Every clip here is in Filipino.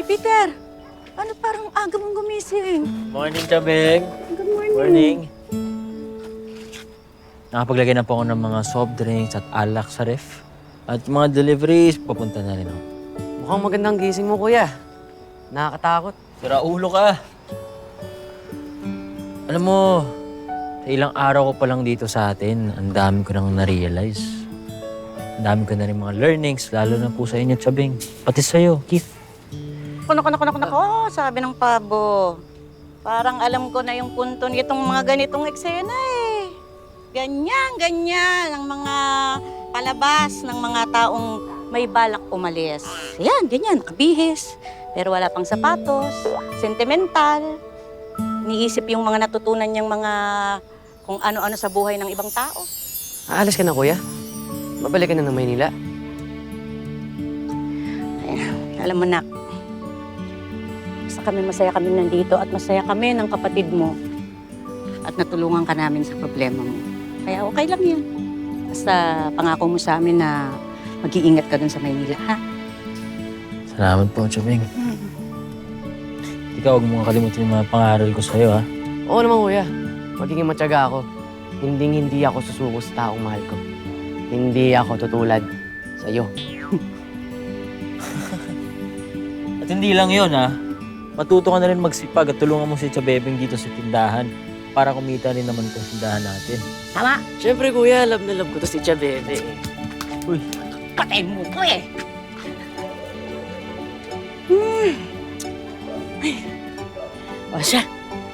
Peter! Ano parang aga mong gumising? Morning, Chabeng. Good morning. Morning. Nakapaglagay na po ako ng mga soft drinks at alak sa ref. At yung mga deliveries, papunta na rin ako. Mukhang magandang gising mo, kuya. Nakakatakot. Sira ulo ka. Alam mo, sa ilang araw ko pa lang dito sa atin, ang dami ko nang na-realize. Ang dami ko na rin mga learnings, lalo na po sa inyo, Chabeng. Pati sa'yo, Keith. Nako, sabi ng pabo. Parang alam ko na yung punto nitong mga ganitong eksena eh. Ganyan ang mga palabas ng mga taong may balak umalis. Yan, ganyan, nakabihis. Pero wala pang sapatos, sentimental. Iniisip yung mga natutunan niyang mga kung ano-ano sa buhay ng ibang tao. Aalis ka na, kuya. Babalik ka na ng Maynila. Alam mo, nak, masaya kami nandito at masaya kami ng kapatid mo. At natulungan ka namin sa problema mo. Kaya okay lang yan. Basta pangako mo sa amin na mag-iingat ka dun sa Maynila, ha? Salamat po, Chabeng. Ikaw, huwag mo kalimutan yung mga pangaral ko sa'yo, ha? Oo naman, kuya. Magiging matyaga ako. Hindi ako susuko sa taong mahal ko. Hindi ako tutulad sa'yo. At hindi lang yun, ha? Matuto ka na rin magsipag at tulungan mo si Chabebeng dito sa tindahan para kumita rin naman itong tindahan natin. Tama? Siyempre, kuya, love na love ko to si Chabebe. Uy, Patay mo ko eh! O siya,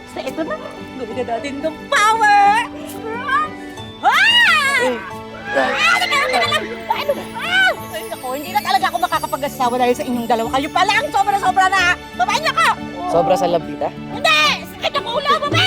basta ito na. Gawin na natin ng power! Ay, naku, hindi na talaga ako makakapag-asawa dahil sa inyong dalawa. Kayo pala ang sobra-sobra na! Babae niyo ko! Sobra sa love, tita? Hindi! Sakit ang ulo mo, be!